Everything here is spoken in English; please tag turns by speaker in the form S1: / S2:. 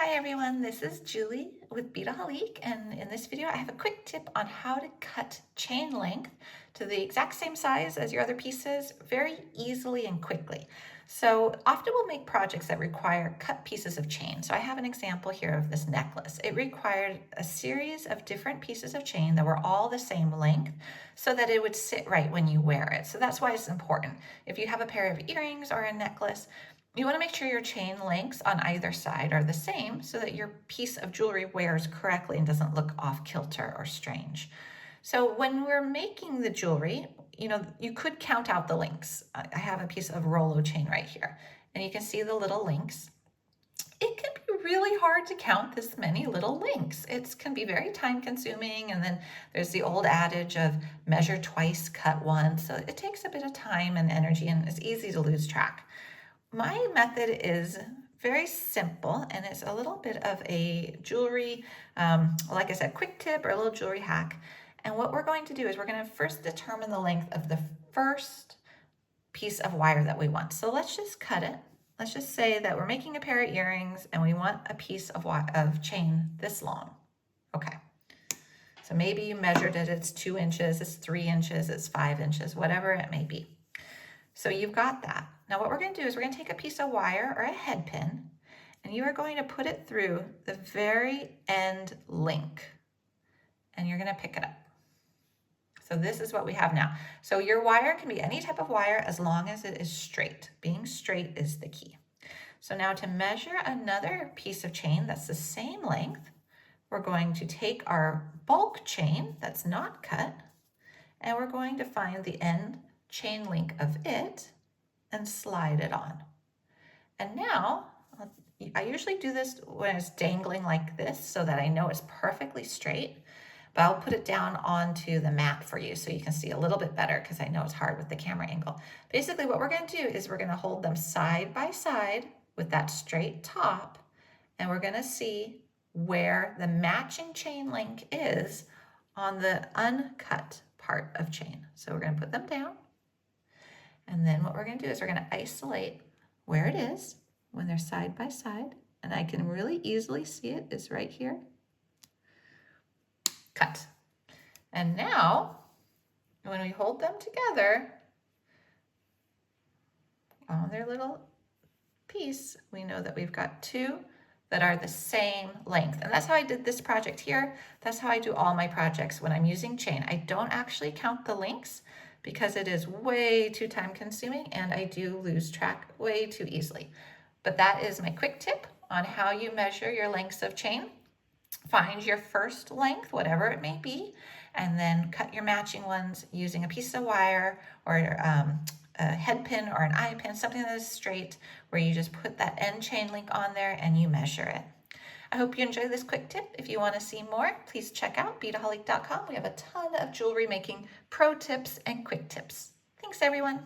S1: Hi everyone, this is Julie with Beadaholique, and in this video I have a quick tip on how to cut chain length to the exact same size as your other pieces very easily and quickly. So often we'll make projects that require cut pieces of chain. So I have an example here of this necklace. It required a series of different pieces of chain that were all the same length so that it would sit right when you wear it. So that's why it's important. If you have a pair of earrings or a necklace, you want to make sure your chain lengths on either side are the same so that your piece of jewelry wears correctly and doesn't look off kilter or strange. So when we're making the jewelry, you could count out the links. I have a piece of Rolo chain right here, and you can see the little links. It can be really hard to count this many little links. It can be very time consuming, and then there's the old adage of measure twice, cut once. So it takes a bit of time and energy, and it's easy to lose track. My method is very simple, and it's a little bit of a jewelry, like I said, quick tip or a little jewelry hack. And what we're going to do is we're going to first determine the length of the first piece of wire that we want. So let's just cut it. Let's just say that we're making a pair of earrings and we want a piece of chain this long. Okay. So maybe you measured it, it's 2 inches, it's 3 inches, it's 5 inches, whatever it may be. So you've got that. Now what we're going to do is we're going to take a piece of wire or a head pin, and you are going to put it through the very end link, and you're going to pick it up. So this is what we have now. So your wire can be any type of wire as long as it is straight. Being straight is the key. So now to measure another piece of chain that's the same length, we're going to take our bulk chain that's not cut, and we're going to find the end chain link of it and slide it on. And now, I usually do this when it's dangling like this so that I know it's perfectly straight, but I'll put it down onto the mat for you so you can see a little bit better because I know it's hard with the camera angle. Basically what we're going to do is we're going to hold them side by side with that straight top, and we're going to see where the matching chain link is on the uncut part of chain. So we're going to put them down. And then what we're going to do is we're going to isolate where it is when they're side by side. And I can really easily see it is right here. Cut. And now, when we hold them together on their little piece, we know that we've got two that are the same length. And that's how I did this project here. That's how I do all my projects when I'm using chain. I don't actually count the links because it is way too time consuming and I do lose track way too easily. But that is my quick tip on how you measure your lengths of chain. Find your first length, whatever it may be, and then cut your matching ones using a piece of wire or a head pin or an eye pin, something that is straight, where you just put that end chain link on there and you measure it. I hope you enjoyed this quick tip. If you want to see more, please check out beadaholique.com. We have a ton of jewelry making pro tips and quick tips. Thanks, everyone.